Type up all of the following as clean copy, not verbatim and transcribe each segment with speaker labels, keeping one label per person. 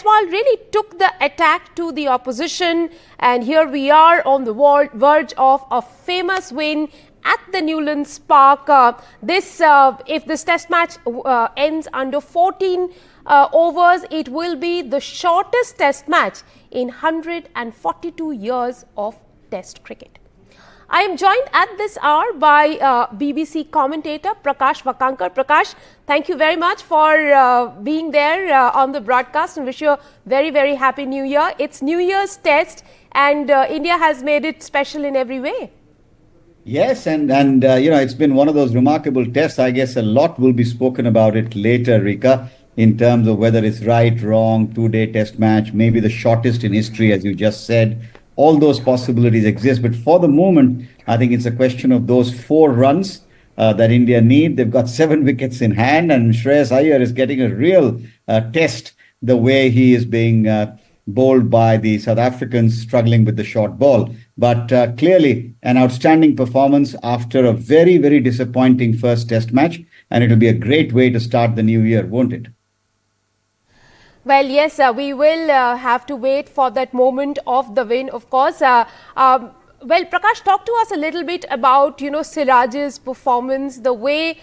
Speaker 1: Jaiswal really took the attack to the opposition, and here we are on the verge of a famous win at the Newlands Park. If this test match ends under 14 overs, it will be the shortest test match in 142 years of test cricket. I am joined at this hour by BBC commentator Prakash Vakankar. Prakash, thank you very much for being there on the broadcast, and wish you a very, very happy New Year. It's New Year's test, and India has made it special in every way.
Speaker 2: Yes, and it's been one of those remarkable tests. I guess a lot will be spoken about it later, Rika, in terms of whether it's right, wrong, two-day test match, maybe the shortest in history, as you just said. All those possibilities exist. But for the moment, I think it's a question of those 4 runs that India need. They've got 7 wickets in hand, and Shreyas Iyer is getting a real test the way he is being bowled by the South Africans struggling with the short ball. But clearly an outstanding performance after a very, very disappointing first test match. And it'll be a great way to start the new year, won't it?
Speaker 1: Well, yes, we will have to wait for that moment of the win, of course. Well, Prakash, talk to us a little bit about, Siraj's performance, the way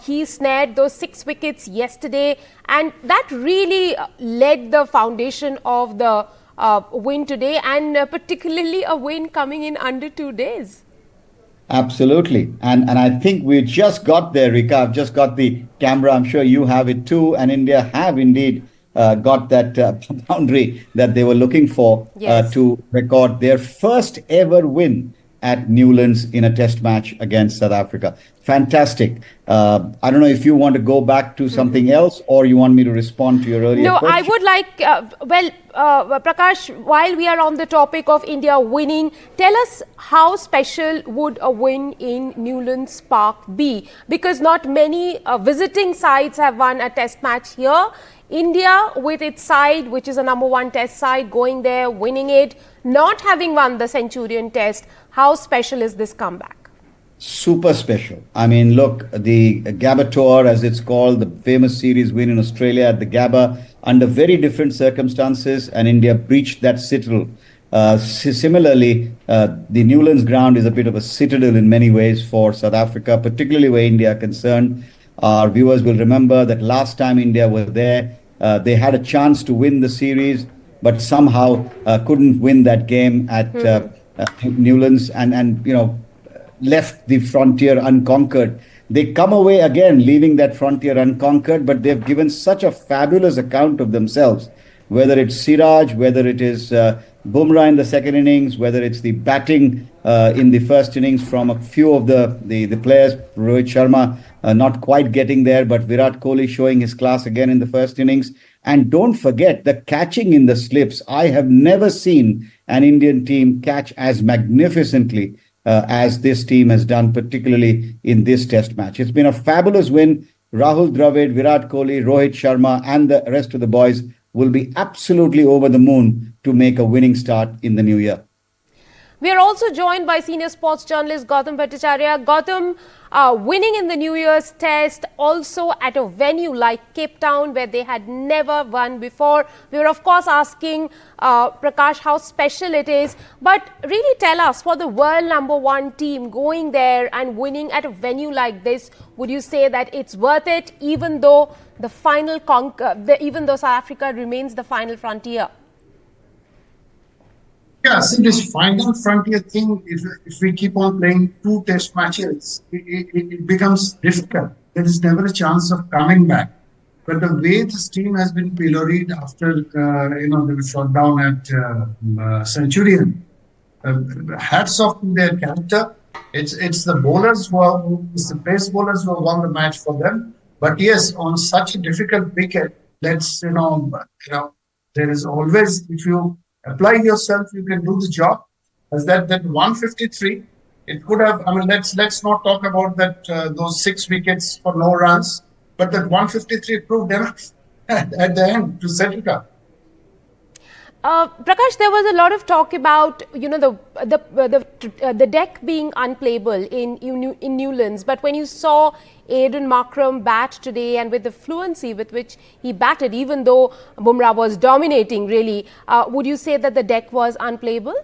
Speaker 1: he snared those 6 wickets yesterday, and that really led the foundation of the win today, and particularly a win coming in under 2 days.
Speaker 2: Absolutely. And I think we just got there, Rika. I've just got the camera. I'm sure you have it too. And India have indeed got that boundary that they were looking for. Yes. To record their first ever win at Newlands in a test match against South Africa. Fantastic. I don't know if you want to go back to something else, or you want me to respond to your earlier question.
Speaker 1: I would like, Prakash, while we are on the topic of India winning, tell us how special would a win in Newlands Park be? Because not many visiting sides have won a test match here. India, with its side, which is a #1 test side, going there, winning it, not having won the Centurion test, how special is this comeback?
Speaker 2: Super special. I mean, look, the Gabba Tour, as it's called, the famous series win in Australia at the Gabba, under very different circumstances, and India breached that citadel. Similarly, the Newlands ground is a bit of a citadel in many ways for South Africa, particularly where India are concerned. Our viewers will remember that last time India were there, they had a chance to win the series, but somehow couldn't win that game at Newlands, and left the frontier unconquered. They come away again, leaving that frontier unconquered, but they've given such a fabulous account of themselves, whether it's Siraj, whether it is Bumrah in the second innings, whether it's the batting in the first innings from a few of the players, Rohit Sharma not quite getting there, but Virat Kohli showing his class again in the first innings. And don't forget the catching in the slips. I have never seen an Indian team catch as magnificently as this team has done, particularly in this test match. It's been a fabulous win. Rahul Dravid, Virat Kohli, Rohit Sharma, and the rest of the boys will be absolutely over the moon to make a winning start in the new year.
Speaker 1: We are also joined by senior sports journalist Gautam Bhattacharya. Gautam, winning in the New Year's test, also at a venue like Cape Town, where they had never won before. We were, of course, asking Prakash how special it is. But really tell us, for the world #1 team going there and winning at a venue like this, would you say that it's worth it, even though the final even though South Africa remains the final frontier?
Speaker 3: Yeah, see, this final frontier thing, if we keep on playing 2 test matches, it becomes difficult. There is never a chance of coming back. But the way this team has been pilloried after, they were shot down at Centurion, hats off to their character. It's the bowlers it's the pace bowlers who have won the match for them. But yes, on such a difficult wicket, there is always, if you apply yourself, you can do the job. As that 153, it could have. I mean, let's not talk about that those 6 wickets for no runs, but that 153 proved enough at the end to set it up.
Speaker 1: Prakash, there was a lot of talk about the deck being unplayable in Newlands, but when you saw Aiden Markram bat today and with the fluency with which he batted, even though Bumrah was dominating, really, would you say that the deck was unplayable?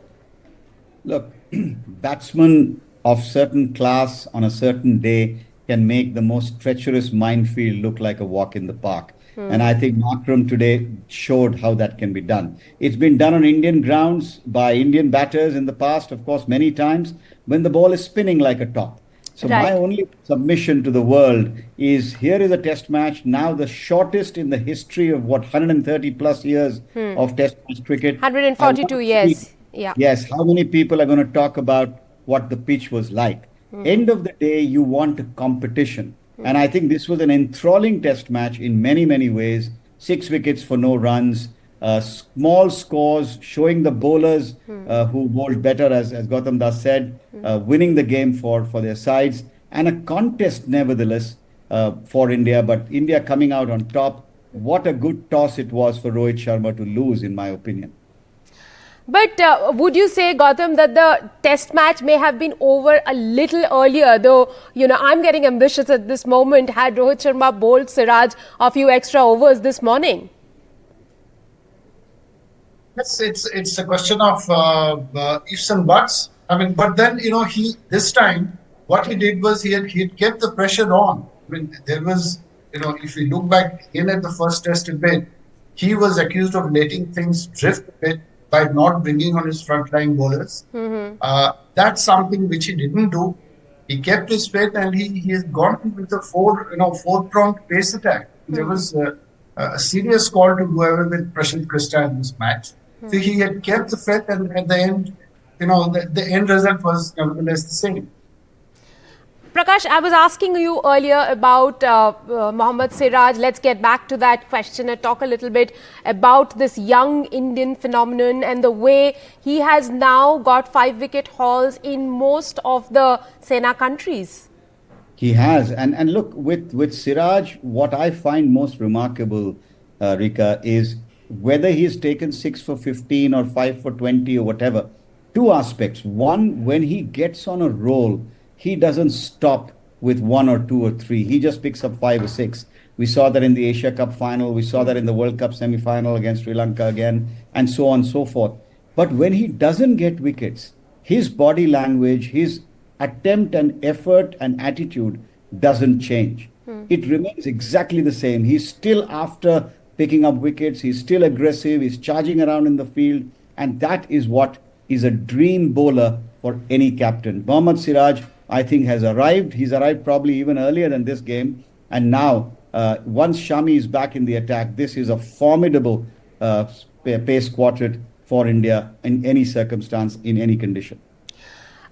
Speaker 2: Look, batsmen of certain class on a certain day can make the most treacherous minefield look like a walk in the park. And I think Markram today showed how that can be done. It's been done on Indian grounds by Indian batters in the past, of course, many times when the ball is spinning like a top. So my only submission to the world is here is a test match, now the shortest in the history of 130 plus years of test match cricket.
Speaker 1: 142 years. Yeah.
Speaker 2: Yes, how many people are going to talk about what the pitch was like? End of the day, you want a competition. And I think this was an enthralling test match in many, many ways. 6 wickets for no runs, small scores, showing the bowlers who bowled better, as Gautam Das said, winning the game for their sides. And a contest, nevertheless, for India. But India coming out on top. What a good toss it was for Rohit Sharma to lose, in my opinion.
Speaker 1: But would you say, Gautam, that the test match may have been over a little earlier, though, I'm getting ambitious at this moment, had Rohit Sharma bowled Siraj a few extra overs this morning?
Speaker 3: Yes, it's a question of ifs and buts. I mean, but then, this time, what he did was he had kept the pressure on. I mean, there was, if you look back in at the first test debate, he was accused of letting things drift a bit by not bringing on his frontline bowlers. That's something which he didn't do. He kept his faith and he has gone with a four-pronged pace attack. There was a serious call to go away with Prashant Krishna in this match. So he had kept the faith, and at the end, the end result was nevertheless the same.
Speaker 1: Prakash, I was asking you earlier about Mohammad Siraj. Let's get back to that question and talk a little bit about this young Indian phenomenon and the way he has now got 5-wicket hauls in most of the Sena countries.
Speaker 2: He has. And look, with Siraj, what I find most remarkable, Rika, is whether he's taken 6 for 15 or 5 for 20 or whatever. 2 aspects. One, when he gets on a roll, he doesn't stop with 1 or 2 or 3. He just picks up 5 or 6. We saw that in the Asia Cup final. We saw that in the World Cup semi-final against Sri Lanka again, and so on and so forth. But when he doesn't get wickets, his body language, his attempt and effort and attitude doesn't change. It remains exactly the same. He's still after picking up wickets. He's still aggressive. He's charging around in the field. And that is what is a dream bowler for any captain. Mohammad Siraj, I think, has arrived. He's arrived probably even earlier than this game. And now, once Shami is back in the attack, this is a formidable pace quartet for India in any circumstance, in any condition.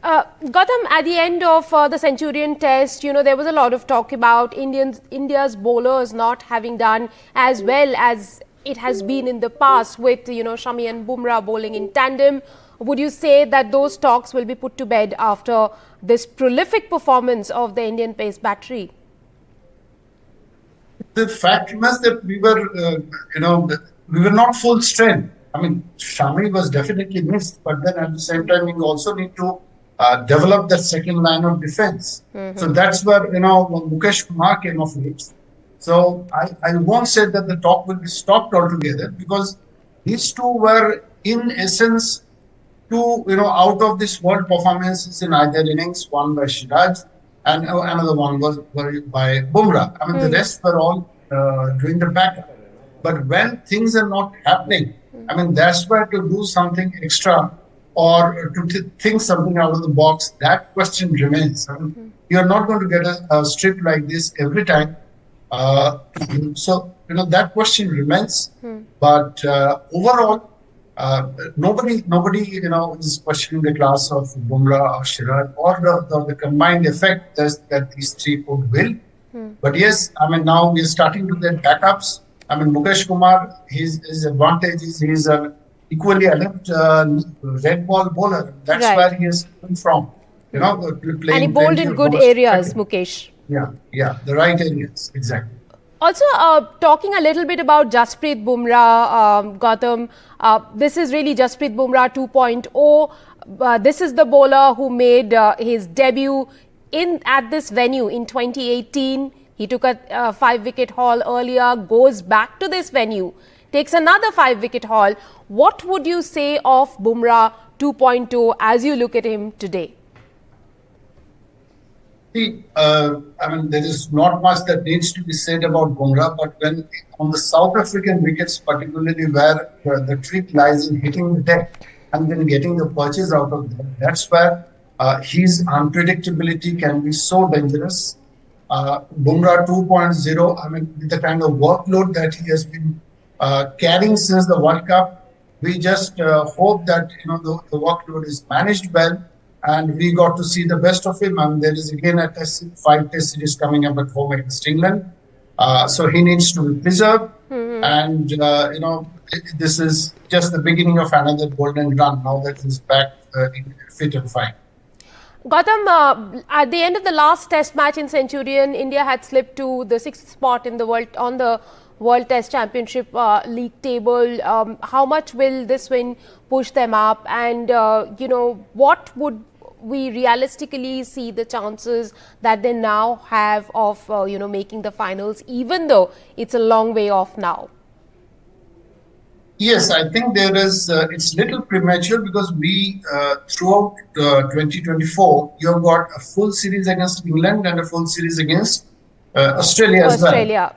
Speaker 1: Gautam, at the end of the Centurion test, there was a lot of talk about India's bowlers not having done as well as it has been in the past with, Shami and Bumrah bowling in tandem. Would you say that those talks will be put to bed after this prolific performance of the Indian pace battery?
Speaker 3: The fact remains that we were not full strength. I mean, Shami was definitely missed, but then at the same time, we also need to develop that second line of defense. So that's where, Mukesh Kumar came of age. So I won't say that the talk will be stopped altogether, because these two were, in essence, two, out of this world performances in either innings, one by Siraj and another one was by Bumrah. I mean, the rest were all doing the backup. But when things are not happening, I mean, that's where to do something extra or to think something out of the box, that question remains. I mean, you're not going to get a strip like this every time. So, that question remains. But overall, nobody, is questioning the class of Bumrah or Siraj or the combined effect that these three put will. But yes, I mean, now we're starting to get backups. I mean, Mukesh Kumar, his advantage is he's an equally adept red ball bowler. That's
Speaker 1: Right.
Speaker 3: where he is coming from. Playing
Speaker 1: And he bowled in good areas, Mukesh.
Speaker 3: Yeah, the right areas, exactly.
Speaker 1: Also, talking a little bit about Jasprit Bumrah, Gautam, this is really Jasprit Bumrah 2.0. This is the bowler who made his debut at this venue in 2018. He took a 5-wicket haul earlier, goes back to this venue, takes another 5-wicket haul. What would you say of Bumrah 2.0 as you look at him today?
Speaker 3: See, I mean, there is not much that needs to be said about Bumrah, but when on the South African wickets, particularly where the trick lies in hitting the deck and then getting the punches out of them, that's where his unpredictability can be so dangerous. Bumrah 2.0, I mean, with the kind of workload that he has been carrying since the World Cup, we just hope that the workload is managed well, and we got to see the best of him. And there is again a five test series coming up at home against England, so he needs to be preserved. And this is just the beginning of another golden run. Now that he's back fit and fine.
Speaker 1: Gautam, at the end of the last test match in Centurion, India had slipped to the 6th spot in the World Test Championship league table. How much will this win push them up? And, what would we realistically see the chances that they now have of, making the finals, even though it's a long way off now?
Speaker 3: Yes, I think there is. It's little premature because we throughout 2024, you have got a full series against England and a full series against Australia as well.
Speaker 1: Australia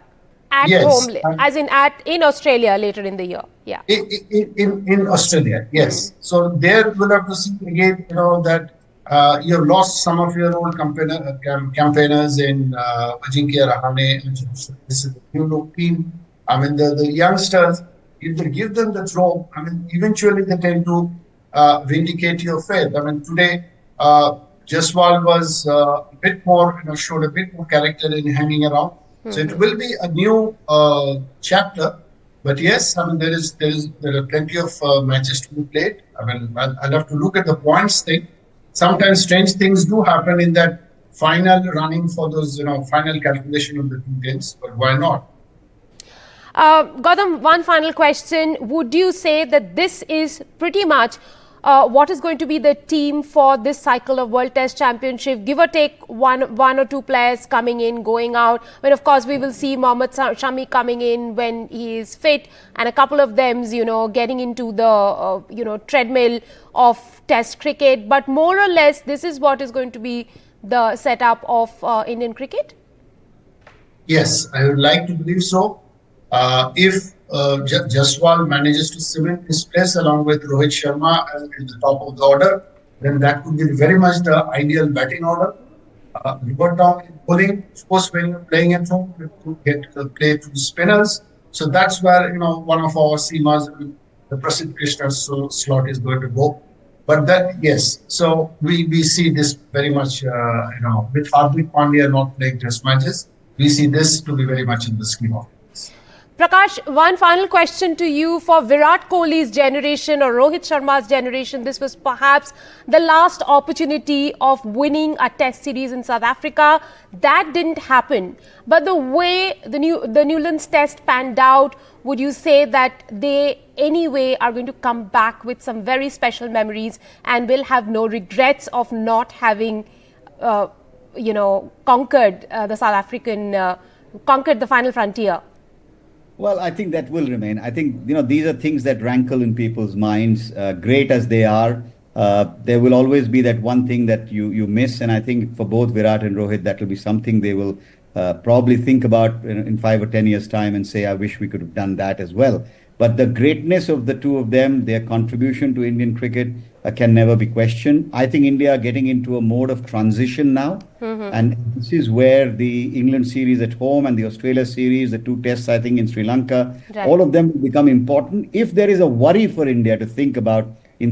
Speaker 1: at home, as in Australia later in the year. Yeah.
Speaker 3: In Australia, yes. So there we'll have to see again. That you have lost some of your old campaigners in Ajinkya Rahane. This is the new team. I mean, the youngsters. If they give them the throw, I mean, eventually they tend to vindicate your faith. I mean, today, Jaiswal was a bit more, showed a bit more character in hanging around. So it will be a new chapter. But yes, I mean, there are plenty of matches to be played. I mean, I'll have to look at the points thing. Sometimes strange things do happen in that final running for those, final calculation of the 2 games. But why not?
Speaker 1: Gautam, one final question. Would you say that this is pretty much what is going to be the team for this cycle of World Test Championship? Give or take one or two players coming in, going out. But of course, we will see Mohammad Shami coming in when he is fit, and a couple of them, getting into the treadmill of Test cricket. But more or less, this is what is going to be the setup of Indian cricket.
Speaker 3: Yes, I would like to believe so. If Jaiswal manages to cement his place along with Rohit Sharma in the top of the order, then that would be very much the ideal batting order. Revert down in bowling, of course, when you're playing at home, you get play to the spinners. So that's where one of our seamers, the Prasidh Krishna slot is going to go. But that, yes, so we see this very much, with Hardik Pandya not playing test matches, we see this to be very much in the scheme of.
Speaker 1: Prakash, one final question to you. For Virat Kohli's generation or Rohit Sharma's generation, this was perhaps the last opportunity of winning a test series in South Africa. That didn't happen. But the way the Newlands test panned out, would you say that they anyway are going to come back with some very special memories and will have no regrets of not having, conquered the South African, conquered the final frontier?
Speaker 2: Well, I think that will remain. I think, these are things that rankle in people's minds, great as they are. There will always be that one thing that you miss. And I think for both Virat and Rohit, that will be something they will probably think about in 5 or 10 years' time and say, I wish we could have done that as well. But the greatness of the two of them, their contribution to Indian cricket can never be questioned. I think India are getting into a mode of transition now. And this is where the England series at home and the Australia series, the 2 tests, I think, in Sri Lanka, all of them will become important. If there is a worry for India to think about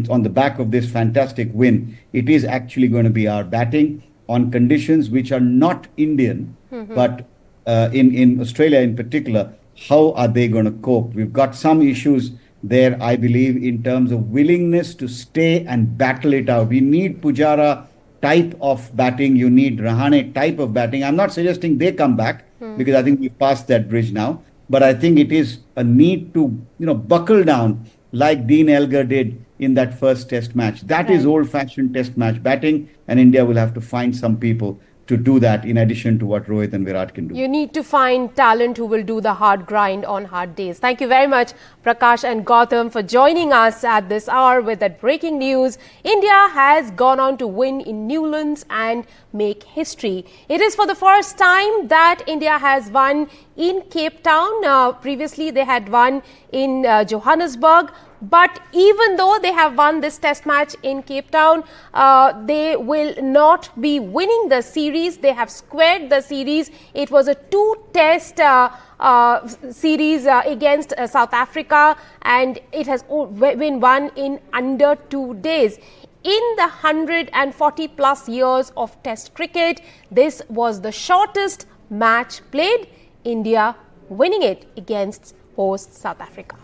Speaker 2: on the back of this fantastic win, it is actually going to be our batting on conditions which are not Indian, but in Australia in particular. How are they going to cope? We've got some issues there, I believe, in terms of willingness to stay and battle it out. We need Pujara type of batting. You need Rahane type of batting. I'm not suggesting they come back, because I think we've passed that bridge now. But I think it is a need to, buckle down like Dean Elgar did in that first test match. That is
Speaker 1: Right.
Speaker 2: old-fashioned test match batting, and India will have to find some people to do that in addition to what Rohit and Virat can do.
Speaker 1: You need to find talent who will do the hard grind on hard days. Thank you very much, Prakash and Gautam, for joining us at this hour with that breaking news. India has gone on to win in Newlands and make history. It is for the first time that India has won in Cape Town. Previously, they had won in Johannesburg. But even though they have won this test match in Cape Town, they will not be winning the series. They have squared the series. It was a two-test series against South Africa, and it has been won in under 2 days. In the 140 plus years of test cricket, this was the shortest match played, India winning it against host South Africa.